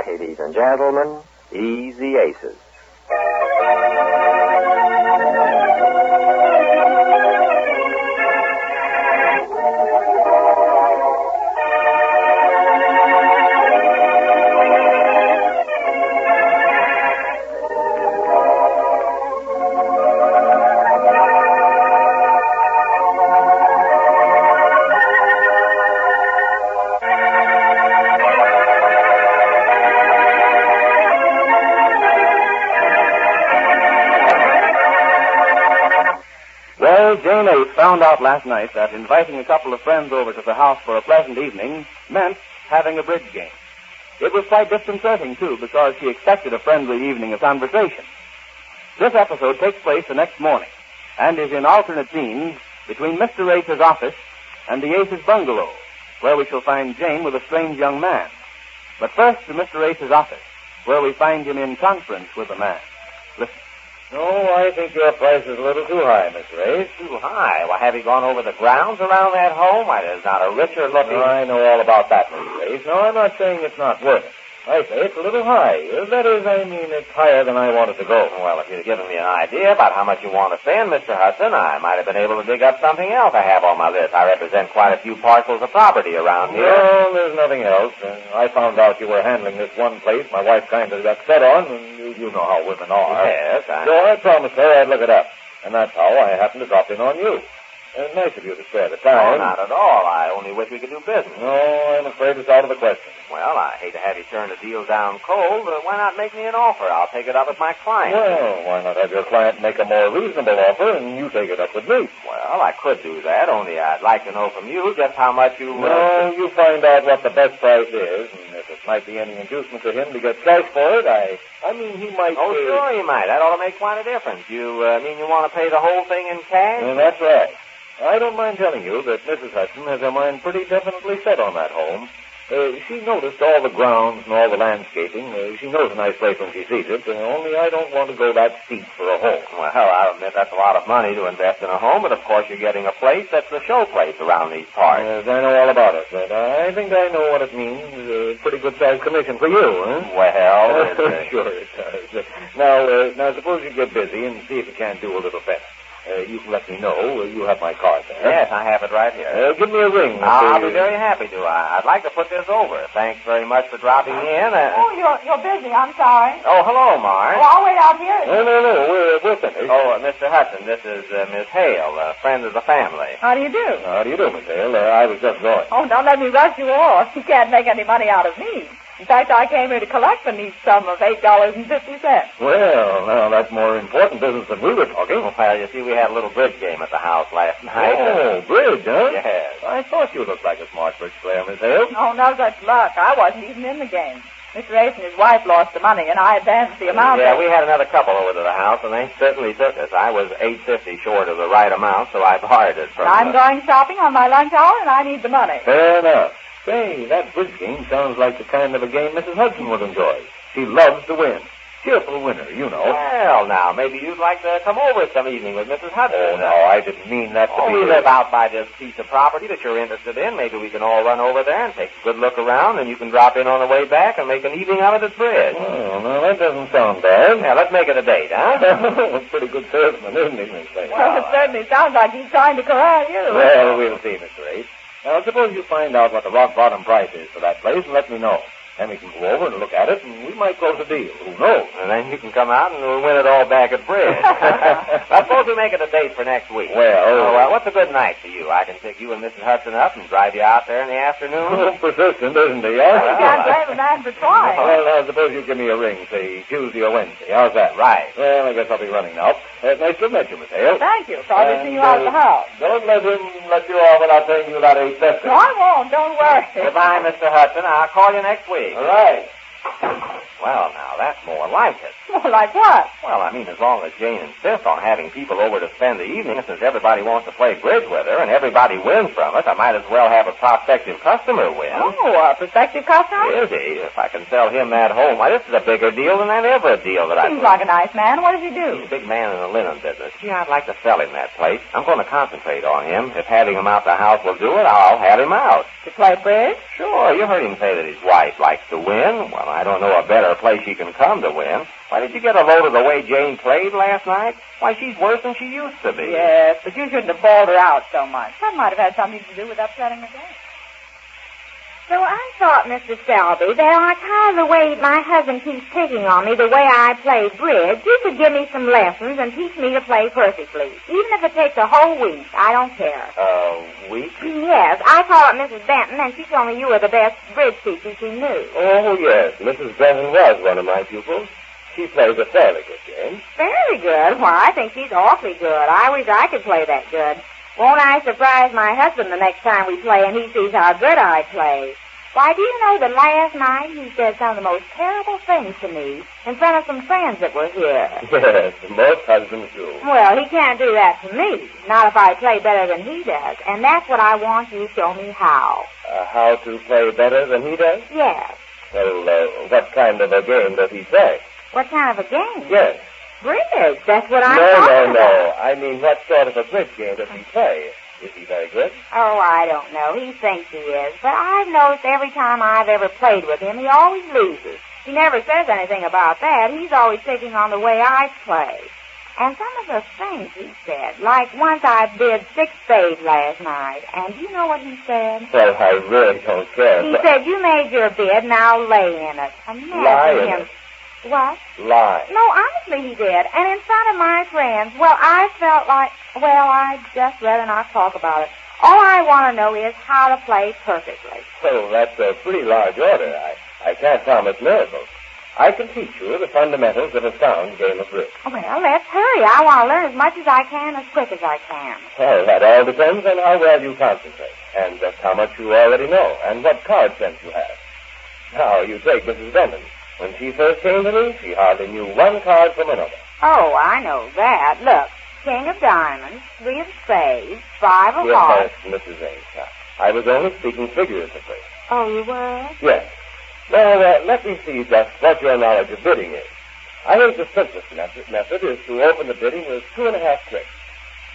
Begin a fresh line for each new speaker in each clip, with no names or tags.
Ladies and gentlemen, Easy Aces.
Jane Ace found out last night that inviting a couple of friends over to the house for a pleasant evening meant having a bridge game. It was quite disconcerting, too, because she expected a friendly evening of conversation. This episode takes place the next morning and is in alternate scenes between Mr. Ace's office and the Ace's bungalow, where we shall find Jane with a strange young man. But first to Mr. Ace's office, where we find him in conference with a man. Listen.
No, I think your price is a little too high, Mr. Ace.
Too high? Well, have you gone over the grounds around that home? Why, there's not a richer looking...
I know all about that, Mr. Ace. No, I'm not saying it's not worth it. I say it's a little high. That is, I mean, it's higher than I wanted to go.
Well, if you'd given me an idea about how much you want to spend, Mr. Hudson, I might have been able to dig up something else I have on my list. I represent quite a few parcels of property around here.
Well, there's nothing else. I found out you were handling this one place my wife kind of got set on, and you know how women are.
Yes,
So I promised her I'd look it up, and that's how I happened to drop in on you. Nice of you to spare the time.
No, not at all. I only wish we could do business.
No, I'm afraid it's out of the question.
Well, I hate to have you turn the deal down cold, but why not make me an offer? I'll take it up with my client.
Well, why not have your client make a more reasonable offer, and you take it up with me?
Well, I could do that, only I'd like to know from you just how much you...
No, you find out what the best price is, and if it might be any inducement to him to get cash for it, I mean, he might...
Oh, sure he might. That ought to make quite a difference. You mean you want to pay the whole thing in cash?
That's right. I don't mind telling you that Mrs. Hudson has her mind pretty definitely set on that home. She noticed all the grounds and all the landscaping. She knows a nice place when she sees it, only I don't want to go that steep for a home.
Well, I'll admit that's a lot of money to invest in a home, but of course you're getting a place that's the show place around these parts.
Yes, I know all about it, but I think I know what it means. A pretty good-sized commission for you, huh?
Well,
sure it does. Now, suppose you get busy and see if you can't do a little better. You can let me know. You have my card there.
Yes, I have it right here.
Give me a ring.
I'll be very happy to. I'd like to put this over. Thanks very much for dropping in.
Oh, you're busy. I'm sorry.
Oh, hello, Marge.
Oh, I'll wait out here.
No. We're finished.
Oh, Mr. Hudson, this is Miss Hale, a friend of the family.
How do you do?
How do you do, Miss Hale? I was just going.
Oh, don't let me rush you off. You can't make any money out of me. In fact, I came here to collect the neat sum of $8.50.
Well, now, that's more important business than we were talking.
Well, you see, we had a little bridge game at the house last night.
Oh, bridge, huh?
Yes.
I thought you looked like a smart bridge player, Miss Hale.
Oh, no such luck. I wasn't even in the game. Mr. Ace and his wife lost the money, and I advanced the amount.
Yeah, we had another couple over to the house, and they certainly took us. I was $8.50 short of the right amount, so I borrowed it from
I'm going shopping on my lunch hour, and I need the money.
Fair enough. Say, that bridge game sounds like the kind of a game Mrs. Hudson would enjoy. She loves to win. Cheerful winner, you know.
Well, now, maybe you'd like to come over some evening with Mrs. Hudson.
Oh, no, I didn't mean that to be...
We live out by this piece of property that you're interested in. Maybe we can all run over there and take a good look around, and you can drop in on the way back and make an evening of it at bridge.
Oh, no, that doesn't sound bad.
Yeah, let's make it a date, huh?
That's a pretty good salesman, isn't he, Miss Hale?
Well, it certainly sounds like he's trying to corral you.
Well, we'll see, Mr. Ace. Now, suppose you find out what the rock-bottom price is for that place and let me know. Then we can go over and look at it, and we might close a deal. Who knows?
And then you can come out and we'll win it all back at bridge. I suppose we make it a date for next week.
Well,
what's a good night for you? I can pick you and Mrs. Hudson up and drive you out there in the afternoon.
Persistent, isn't he?
You can't blame a man for trying.
Well, now, suppose you give me a ring, say Tuesday or Wednesday. How's that?
Right.
Well, I guess I'll be running now. Nice to have met you, Miss Hale.
Thank you. Probably see you out of the house.
Don't let him let you off without paying you that $8.50.
No, I won't. Don't worry.
Goodbye, Mr. Hudson. I'll call you next week.
All right.
Well, now, that's more like it.
More like what?
Well, I mean, as long as Jane insists on having people over to spend the evening, since everybody wants to play bridge with her and everybody wins from it, I might as well have a prospective customer win.
Oh, a prospective customer?
Is he? If I can sell him that home, why, this is a bigger deal than ever deal that
Seems like a nice man. What does he do?
He's a big man in the linen business. Gee, I'd like to sell him that place. I'm going to concentrate on him. If having him out the house will do it, I'll have him out.
To play bridge?
Sure. You heard him say that his wife likes to win. Well, I don't know a better place she can come to win. Why, did you get a load of the way Jane played last night? Why, she's worse than she used to be.
Yes, but you shouldn't have bawled her out so much. That might have had something to do with upsetting her day.
So I thought, Mr. Selby, that on account of the way my husband keeps picking on me, the way I play bridge, you could give me some lessons and teach me to play perfectly. Even if it takes a whole week, I don't care.
Week?
Yes, I called up Mrs. Benton, and she told me you were the best bridge teacher she knew.
Oh, yes. Mrs. Benton was one of my pupils. She plays a fairly good game.
Very good. Well, I think she's awfully good. I wish I could play that good. Won't I surprise my husband the next time we play and he sees how good I play? Why, do you know that last night he said some of the most terrible things to me in front of some friends that were here?
Yes, most husbands do.
Well, he can't do that to me, not if I play better than he does, and that's what I want you to show me how.
How to play better than he does?
Yes.
Well, what kind of a game does he play?
What kind of a game?
Yes.
Bridge, that's what I'm talking about.
No. I mean, what sort of a bridge game does he play? Is he very good?
Oh, I don't know. He thinks he is. But I've noticed every time I've ever played with him, he always loses. He never says anything about that. He's always picking on the way I play. And some of the things he said, like once I bid 6 spades last night, and do you know what he said?
Well, I really don't care.
He said, you made your bid, now lay in it. Imagine
Lie in
him.
it.
What?
Lie.
No, honestly he did. And in front of my friends, well, I felt like, well, I'd just rather not talk about it. All I want to know is how to play perfectly.
Well, that's a pretty large order. I can't promise miracles. I can teach you the fundamentals of a sound game of bridge.
Well, let's hurry. I want to learn as much as I can, as quick as I can.
Well, that all depends on how well you concentrate, and just how much you already know, and what card sense you have. Now, you take Mrs. Benton. When she first came to me, she hardly knew one card from another.
Oh, I know that. Look, King of Diamonds, 3 of Spades, 5 of Hearts.
Yes, Mrs. Ace. I was only speaking figuratively.
Oh, you were?
Yes. Now, let me see just what your knowledge of bidding is. I think the simplest method is to open the bidding with 2.5 tricks.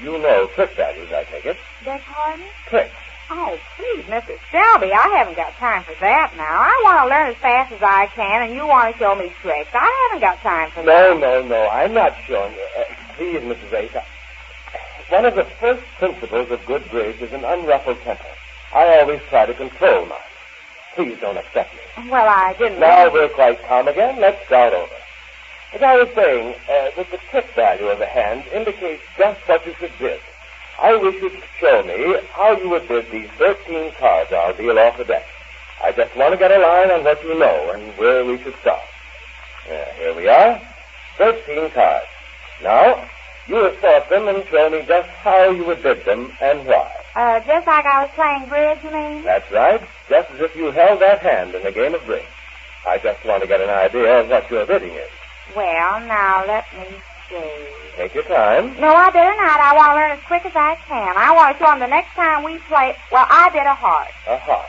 You know trick values, I take it.
Beg pardon?
Tricks.
Oh, please, Mr. Selby, I haven't got time for that now. I want to learn as fast as I can, and you want to show me tricks. I haven't got time for that.
No. I'm not showing you. Please, Mrs. Ace. One of the first principles of good bridge is an unruffled temper. I always try to control mine. Please don't upset me.
Well, I didn't...
Now we're quite calm again. Let's start over. As I was saying, that the trick value of the hand indicates just what you should bid. I wish you to show me how you would bid these 13 cards I'll deal off the deck. I just want to get a line on what you know and where we should start. Here we are. 13 cards. Now, you assort them and show me just how you would bid them and why.
Just like I was playing bridge, you mean?
That's right. Just as if you held that hand in a game of bridge. I just want to get an idea of what your bidding is.
Well, now, let me see.
Take your time.
No, I better not. I want to learn as quick as I can. I want to show them the next time we play... Well, I bid a heart.
A heart?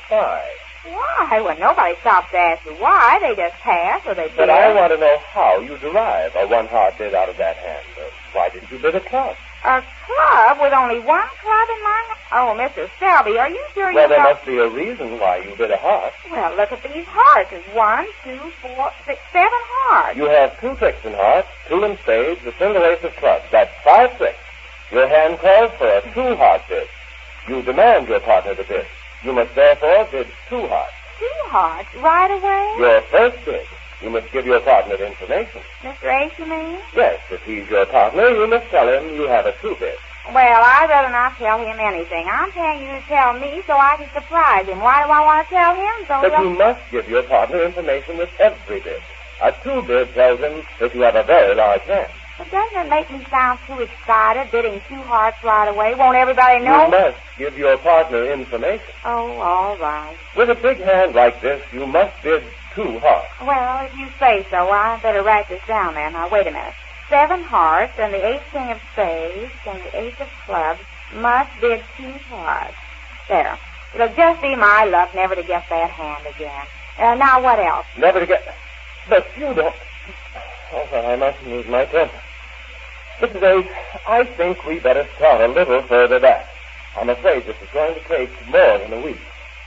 Why?
Why? Well, nobody stops to ask you why. They just pass or they bid.
But I want to know how you derive a one-heart bid out of that hand. Why didn't you bid a club?
A club with only one club in my... Oh, Mr. Selby, are you sure
Well, there must be a reason why you bid a heart.
Well, look at these hearts. There's 1, 2, 4, 6, 7 hearts.
You have 2 tricks in hearts, 2 in spades, a single ace of clubs. That's 5 tricks. Your hand calls for a 2-heart bid. You demand your partner to bid. You must therefore bid 2 hearts.
2 hearts? Right away?
Your first bid. You must give your partner information.
Mr. Ace, you mean?
Yes, if he's your partner, you must tell him you have a 2 bid.
Well, I'd rather not tell him anything. I'm telling you to tell me so I can surprise him. Why do I want to tell him?
But you must give your partner information with every bid. A 2 bid tells him that you have a very large hand.
But doesn't it make me sound too excited, bidding 2 hearts right away? Won't everybody know?
You must give your partner information.
Oh, all right.
With a big hand like this, you must bid 2 hearts.
Well, if you say so, I better write this down then. Now, wait a minute. 7 hearts and the 8 king of spades and the 8 of clubs must bid 2 hearts. There. It'll just be my luck never to get that hand again. Now, what else?
Never to get... But you don't... Oh, well, I mustn't lose my temper. Mrs. Ace, I think we better start a little further back. I'm afraid this is going to take more than a week.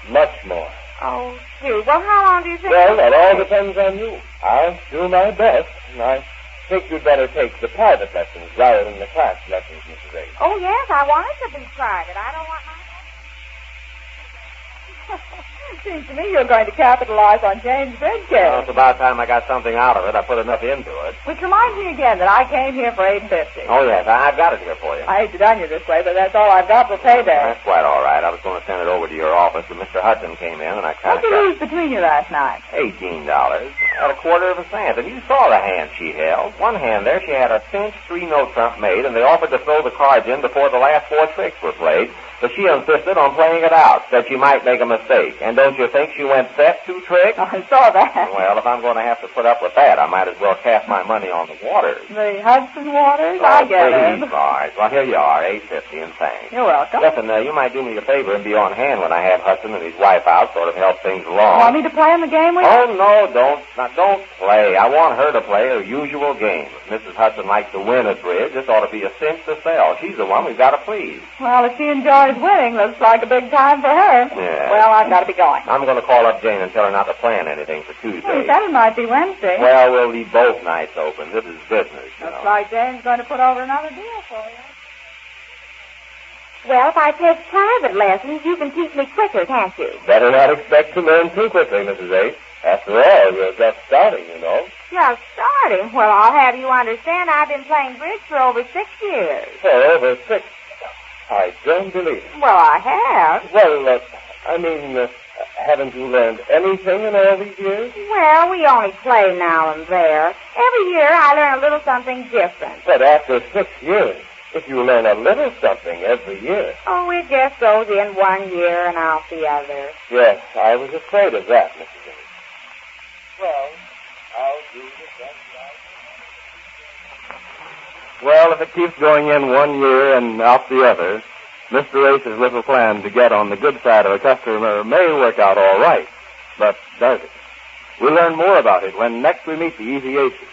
Much more.
Oh, gee. Well, how long do you think...
Well, that all depends on you. I'll do my best, and I think you'd better take the private lessons rather than the class lessons, Mrs. Ace.
Oh, yes, I want it to be private. I don't want my...
Seems to me you're going to capitalize on Jane's bridge game.
Well, it's about time I got something out of it. I put enough into it.
Which reminds me again that I came here for $8.50.
Oh, yes, I've got it here for you.
I hate to done you this way, but that's all I've got for payday.
That's quite all right. I was going to send it over to your office, but Mr. Hudson came in, and I kind
What'd
of
you lose between you last night?
$18 at a quarter of a cent. And you saw the hand she held. One hand there, she had a cinch 3-note trump made, and they offered to throw the cards in before the last 4 tricks were played. But she insisted on playing it out, said she might make a mistake. And don't you think she went set 2 tricks?
I saw that.
Well, if I'm going to have to put up with that, I might as well cast my money on the waters.
The Hudson Waters?
Oh,
I get it.
Please, Marge. Well, here you are, $8.50, and thanks.
You're welcome.
Listen, you might do me a favor and be on hand when I have Hudson and his wife out, sort of help things along.
Want me to play in the game with you?
Oh, no, don't. Now, don't play. I want her to play her usual game. If Mrs. Hudson likes to win at bridge, this ought to be a cinch to sell. She's the one we've got to please.
Well, if she enjoys winning, looks like a big time for her.
Yeah.
Well, I've got to be going.
I'm going to call up Jane and tell her not to plan anything for Tuesday.
Well, you said it might be Wednesday.
Well, we'll leave both nights open. This is business, you
Looks
know.
like Jane's going to put over another deal for you.
Well, if I take private lessons, you can teach me quicker, can't you?
Better not expect to learn too quickly, Mrs. Ace. After all, you're just starting, you know.
Just starting. Well, I'll have you understand I've been playing bridge for over 6 years.
For over 6. I don't believe it.
Well, I have.
Well, haven't you learned anything in all these years?
Well, we only play now and there. Every year I learn a little something different.
But after 6 years, if you learn a little something every year.
Oh, it just goes in one year and out the other.
Yes, I was afraid of that, Mrs. Ace. Well, I'll do the best I can.
Well, if it keeps going in one year and out the other, Mr. Ace's little plan to get on the good side of a customer may work out all right. But does it? We'll learn more about it when next we meet the Easy Aces.